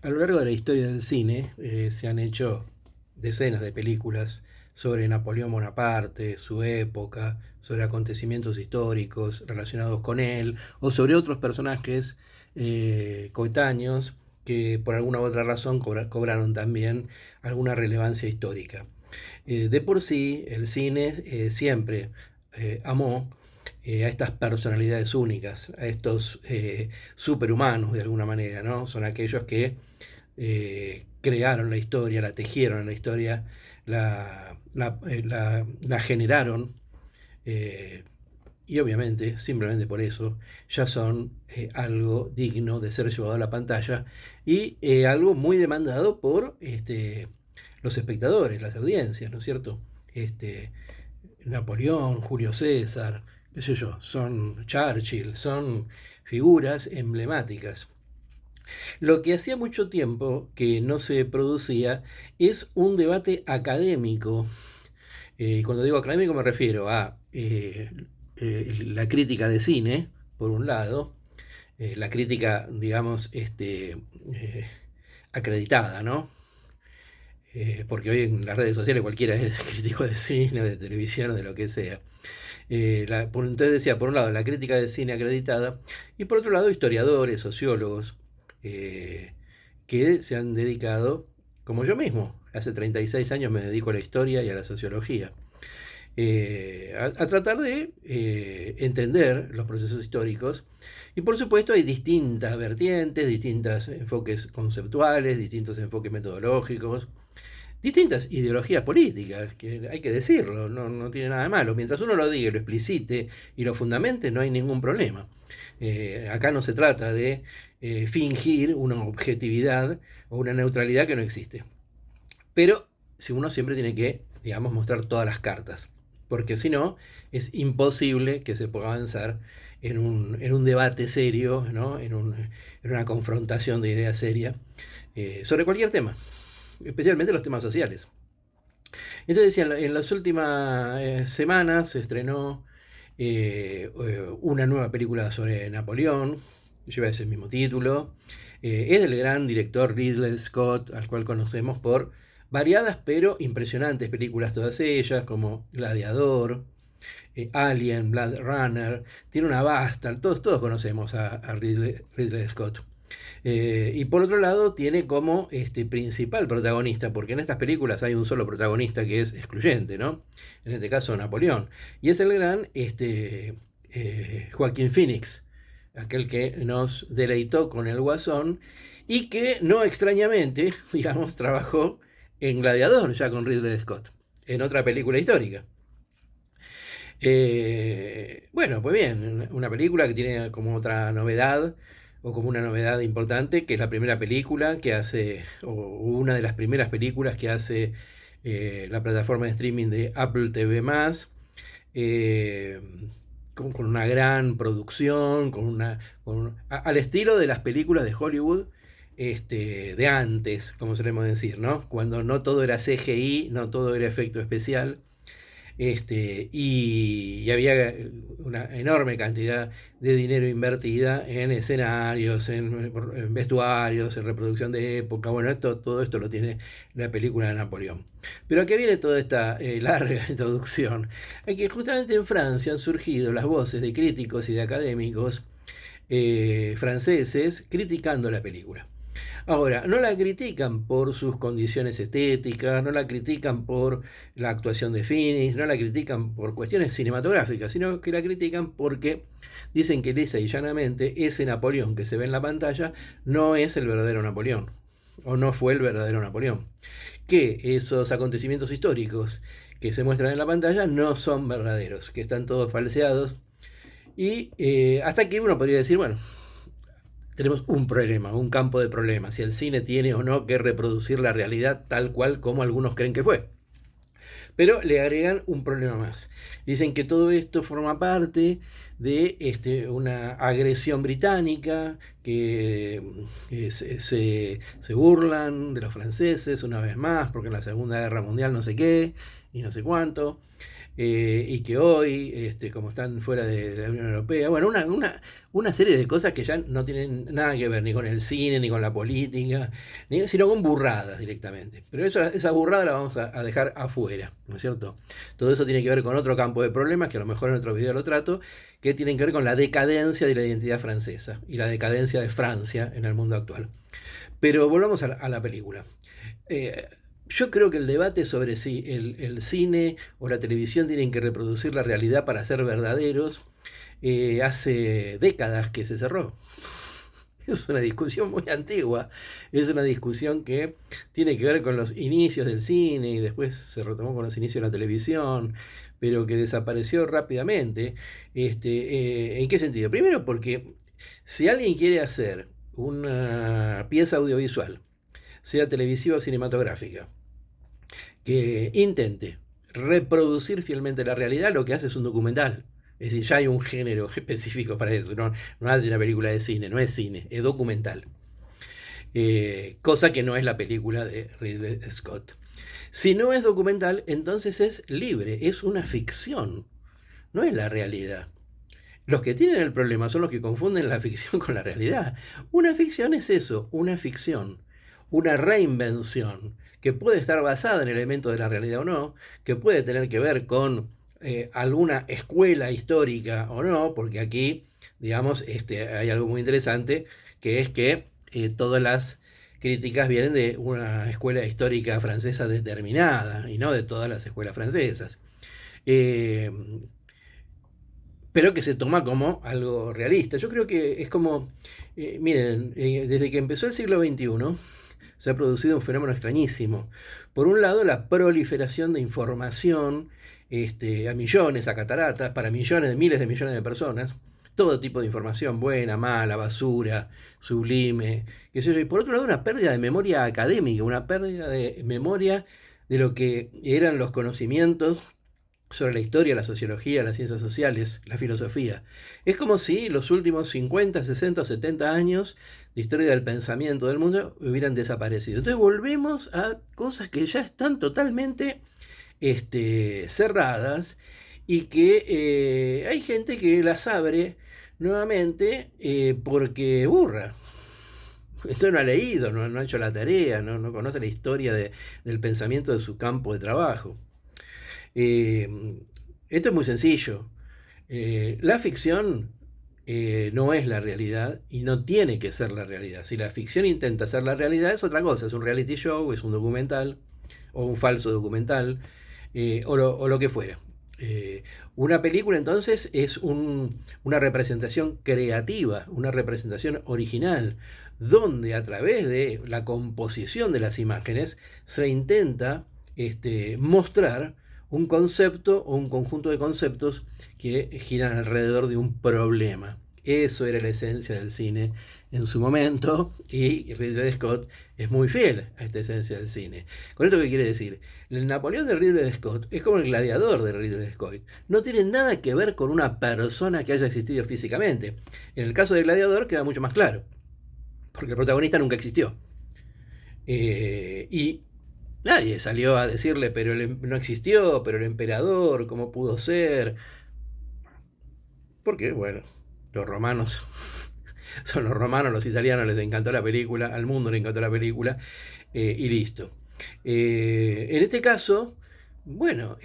A lo largo de la historia del cine se han hecho decenas de películas sobre Napoleón Bonaparte, su época, sobre acontecimientos históricos relacionados con él, o sobre otros personajes coetáneos que por alguna u otra razón cobraron también alguna relevancia histórica. De por sí, el cine siempre amó a estas personalidades únicas, a estos superhumanos de alguna manera, ¿no? Son aquellos que crearon la historia, la tejieron en la historia, la generaron eh, y obviamente, simplemente por eso, ya son algo digno de ser llevado a la pantalla y algo muy demandado por los espectadores, las audiencias, ¿no es cierto? Este, Napoleón, Julio César, qué sé yo, son Churchill, son figuras emblemáticas. Lo que hacía mucho tiempo que no se producía es un debate académico. Cuando digo académico me refiero a la crítica de cine, por un lado, la crítica, digamos, acreditada, ¿no? Porque hoy en las redes sociales cualquiera es crítico de cine, de televisión o de lo que sea. Entonces decía, por un lado, la crítica de cine acreditada y por otro lado, historiadores, sociólogos, eh, que se han dedicado, como yo mismo, hace 36 años me dedico a la historia y a la sociología, a tratar de entender los procesos históricos. Y por supuesto hay distintas vertientes, distintos enfoques conceptuales, distintos enfoques metodológicos, distintas ideologías políticas, que hay que decirlo, no tiene nada de malo. Mientras uno lo diga, lo explicite y lo fundamente, no hay ningún problema. Acá no se trata de fingir una objetividad o una neutralidad que no existe. Pero si uno siempre tiene que, digamos, mostrar todas las cartas, porque si no, es imposible que se pueda avanzar en un debate serio, ¿no? En una confrontación de ideas seria sobre cualquier tema, especialmente los temas sociales. Entonces decía, en las últimas semanas se estrenó una nueva película sobre Napoleón, lleva ese mismo título. Es del gran director Ridley Scott, al cual conocemos por variadas pero impresionantes películas, todas ellas, como Gladiador, Alien, Blade Runner. Tiene una vasta, todos conocemos a Ridley Scott. Y por otro lado, tiene como principal protagonista, porque en estas películas hay un solo protagonista que es excluyente, ¿no? En este caso, Napoleón. Y es el gran Joaquín Phoenix, aquel que nos deleitó con el Guasón y que no extrañamente, digamos, trabajó en Gladiador ya con Ridley Scott, en otra película histórica. Bueno, pues bien, una película que tiene como otra novedad, o como una novedad importante, que es la primera película que hace, o una de las primeras películas que hace la plataforma de streaming de Apple TV+, eh, con una gran producción, al estilo de las películas de Hollywood de antes, como solemos decir, ¿no? Cuando no todo era CGI, no todo era efecto especial, y había una enorme cantidad de dinero invertida en escenarios, en vestuarios, en reproducción de época. Bueno, todo esto lo tiene la película de Napoleón. Pero aquí viene toda esta larga introducción. Hay que justamente en Francia han surgido las voces de críticos y de académicos franceses criticando la película. Ahora, no la critican por sus condiciones estéticas, no la critican por la actuación de Phoenix, no la critican por cuestiones cinematográficas, sino que la critican porque dicen que lisa y llanamente ese Napoleón que se ve en la pantalla no es el verdadero Napoleón, o no fue el verdadero Napoleón. Que esos acontecimientos históricos que se muestran en la pantalla no son verdaderos, que están todos falseados. Y hasta que uno podría decir, bueno, tenemos un problema, un campo de problemas, si el cine tiene o no que reproducir la realidad tal cual como algunos creen que fue. Pero le agregan un problema más. Dicen que todo esto forma parte de una agresión británica, que se burlan de los franceses una vez más, porque en la Segunda Guerra Mundial no sé qué y no sé cuánto. y que hoy, como están fuera de la Unión Europea, bueno, una serie de cosas que ya no tienen nada que ver ni con el cine, ni con la política, sino con burradas directamente. Pero esa burrada la vamos a dejar afuera, ¿no es cierto? Todo eso tiene que ver con otro campo de problemas, que a lo mejor en otro video lo trato, que tienen que ver con la decadencia de la identidad francesa y la decadencia de Francia en el mundo actual. Pero volvamos a la película. Eh, yo creo que el debate sobre si el cine o la televisión tienen que reproducir la realidad para ser verdaderos, hace décadas que se cerró. Es una discusión muy antigua, es una discusión que tiene que ver con los inicios del cine y después se retomó con los inicios de la televisión, pero que desapareció rápidamente. ¿En qué sentido? Primero porque si alguien quiere hacer una pieza audiovisual, sea televisiva o cinematográfica, que intente reproducir fielmente la realidad, lo que hace es un documental. Es decir, ya hay un género específico para eso. No hace una película de cine, no es cine, es documental. Cosa que no es la película de Ridley Scott. Si no es documental, entonces es libre, es una ficción, no es la realidad. Los que tienen el problema son los que confunden la ficción con la realidad. Una ficción es eso, una ficción, una reinvención, que puede estar basada en elementos de la realidad o no, que puede tener que ver con alguna escuela histórica o no, porque aquí, digamos, hay algo muy interesante, que es que todas las críticas vienen de una escuela histórica francesa determinada, y no de todas las escuelas francesas. Eh, pero que se toma como algo realista. Yo creo que es como, miren, desde que empezó el siglo XXI se ha producido un fenómeno extrañísimo. Por un lado, la proliferación de información a millones, a cataratas, para millones de miles de millones de personas, todo tipo de información, buena, mala, basura, sublime, qué sé yo. Y por otro lado, una pérdida de memoria académica, una pérdida de memoria de lo que eran los conocimientos sobre la historia, la sociología, las ciencias sociales, la filosofía. Es como si los últimos 50, 60 o 70 años de historia del pensamiento del mundo hubieran desaparecido. Entonces volvemos a cosas que ya están totalmente cerradas y que hay gente que las abre nuevamente porque burra. Esto no ha leído, no ha hecho la tarea, no conoce la historia del pensamiento de su campo de trabajo. Esto es muy sencillo. La ficción no es la realidad y no tiene que ser la realidad. Si la ficción intenta ser la realidad es otra cosa, es un reality show, es un documental o un falso documental o lo que fuera. Una película entonces es una representación creativa, una representación original, donde a través de la composición de las imágenes se intenta mostrar un concepto o un conjunto de conceptos que giran alrededor de un problema. Eso era la esencia del cine en su momento y Ridley Scott es muy fiel a esta esencia del cine. ¿Con esto qué quiere decir? El Napoleón de Ridley Scott es como el gladiador de Ridley Scott. No tiene nada que ver con una persona que haya existido físicamente. En el caso del gladiador queda mucho más claro, porque el protagonista nunca existió. Y nadie salió a decirle, pero no existió, pero el emperador, ¿cómo pudo ser? Porque, bueno, los romanos son los romanos, los italianos les encantó la película, al mundo le encantó la película, y listo. En este caso, bueno,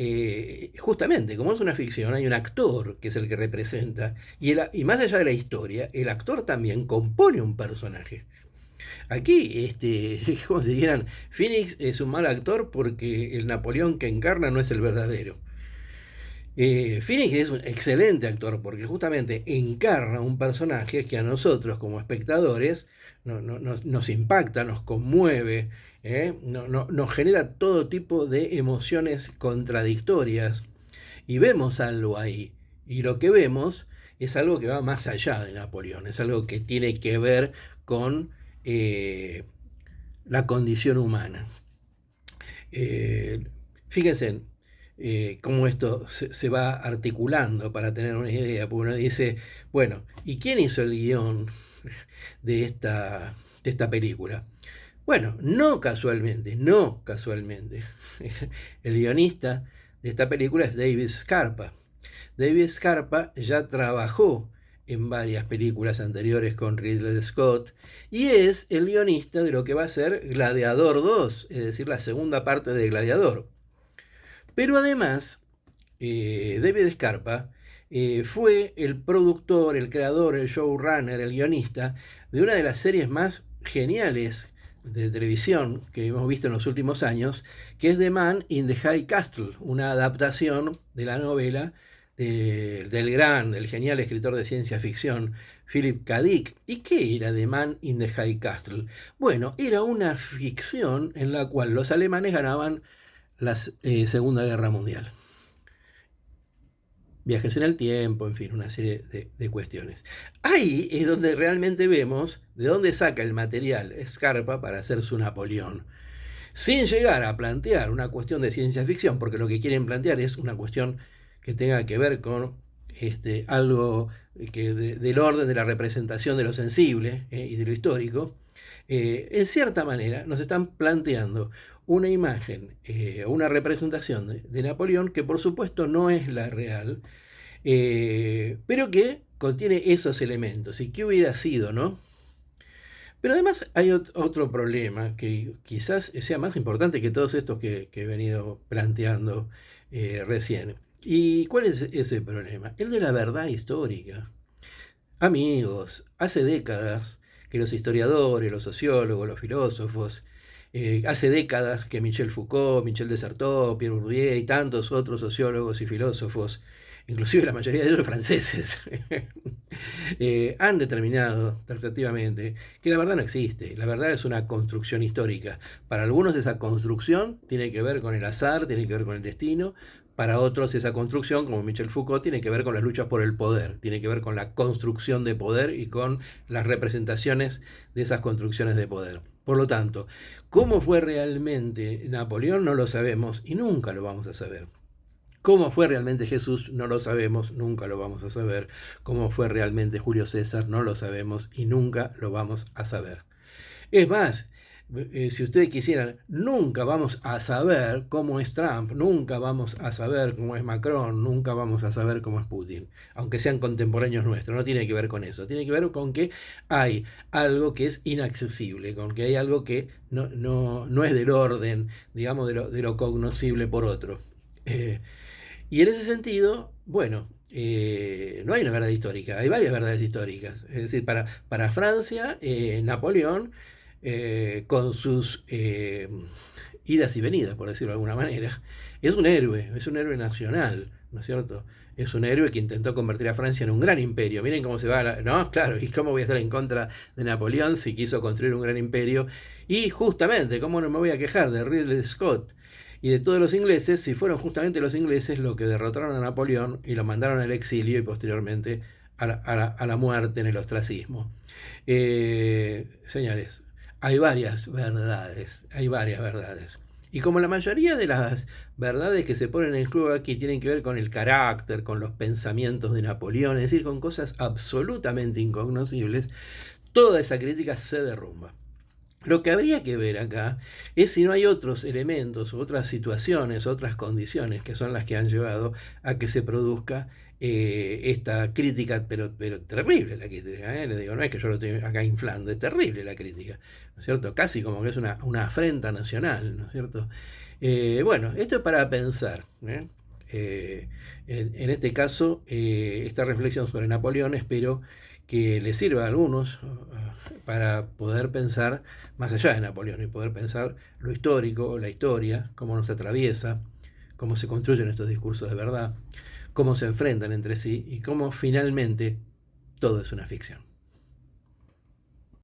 justamente, como es una ficción, hay un actor que es el que representa, y más allá de la historia, el actor también compone un personaje. Aquí, como si dijeran, Phoenix es un mal actor porque el Napoleón que encarna no es el verdadero. Phoenix es un excelente actor porque justamente encarna un personaje que a nosotros como espectadores nos impacta, nos conmueve, nos genera todo tipo de emociones contradictorias y vemos algo ahí. Y lo que vemos es algo que va más allá de Napoleón, es algo que tiene que ver con la condición humana. Fíjense cómo esto se va articulando para tener una idea, porque uno dice, bueno, ¿y quién hizo el guión de esta película? Bueno, no casualmente, el guionista de esta película es David Scarpa. David Scarpa ya trabajó en varias películas anteriores con Ridley Scott y es el guionista de lo que va a ser Gladiador 2, es decir, la segunda parte de Gladiador. Pero además, David Scarpa fue el productor, el creador, el showrunner, el guionista de una de las series más geniales de televisión que hemos visto en los últimos años, que es The Man in the High Castle, una adaptación de la novela del genial escritor de ciencia ficción Philip K. Dick. ¿Y qué era The Man in the High Castle? Bueno, era una ficción en la cual los alemanes ganaban la Segunda Guerra Mundial. Viajes en el tiempo, en fin, una serie de cuestiones. Ahí es donde realmente vemos de dónde saca el material Scarpa para hacer su Napoleón. Sin llegar a plantear una cuestión de ciencia ficción, porque lo que quieren plantear es una cuestión que tenga que ver con algo del orden de la representación de lo sensible y de lo histórico. En cierta manera nos están planteando una imagen o una representación de Napoleón que por supuesto no es la real, pero que contiene esos elementos. ¿Y qué hubiera sido, no? Pero además hay otro problema que quizás sea más importante que todos estos que he venido planteando recién. ¿Y cuál es ese problema? El de la verdad histórica. Amigos, hace décadas que los historiadores, los sociólogos, los filósofos, hace décadas que Michel Foucault, Michel Desartaux, Pierre Bourdieu y tantos otros sociólogos y filósofos, inclusive la mayoría de ellos franceses, han determinado taxativamente que la verdad no existe. La verdad es una construcción histórica. Para algunos esa construcción tiene que ver con el azar, tiene que ver con el destino. Para otros esa construcción, como Michel Foucault, tiene que ver con las luchas por el poder, tiene que ver con la construcción de poder y con las representaciones de esas construcciones de poder. Por lo tanto, ¿cómo fue realmente Napoleón? No lo sabemos y nunca lo vamos a saber. ¿Cómo fue realmente Jesús? No lo sabemos, nunca lo vamos a saber. ¿Cómo fue realmente Julio César? No lo sabemos y nunca lo vamos a saber. Es más, si ustedes quisieran, nunca vamos a saber cómo es Trump, nunca vamos a saber cómo es Macron, nunca vamos a saber cómo es Putin, aunque sean contemporáneos nuestros. No tiene que ver con eso, tiene que ver con que hay algo que es inaccesible, con que hay algo que no es del orden, digamos, de lo cognoscible por otro. Y en ese sentido, bueno, no hay una verdad histórica, hay varias verdades históricas. Es decir, para Francia, Napoleón, con sus idas y venidas, por decirlo de alguna manera, es un héroe nacional, ¿no es cierto? Es un héroe que intentó convertir a Francia en un gran imperio. Miren cómo se va, ¿no? Claro, ¿y cómo voy a estar en contra de Napoleón si quiso construir un gran imperio? Y justamente, ¿cómo no me voy a quejar de Ridley Scott y de todos los ingleses si fueron justamente los ingleses los que derrotaron a Napoleón y lo mandaron al exilio y posteriormente a la muerte en el ostracismo? Señores, hay varias verdades. Y como la mayoría de las verdades que se ponen en juego aquí tienen que ver con el carácter, con los pensamientos de Napoleón, es decir, con cosas absolutamente incognoscibles, toda esa crítica se derrumba. Lo que habría que ver acá es si no hay otros elementos, otras situaciones, otras condiciones que son las que han llevado a que se produzca esta crítica, pero terrible la crítica, le digo, no es que yo lo estoy acá inflando, es terrible la crítica, ¿no es cierto? Casi como que es una afrenta nacional, ¿no es cierto? Bueno, esto es para pensar, en este caso, esta reflexión sobre Napoleón espero que les sirva a algunos para poder pensar más allá de Napoleón y poder pensar lo histórico, la historia, cómo nos atraviesa, cómo se construyen estos discursos de verdad, cómo se enfrentan entre sí y cómo finalmente todo es una ficción.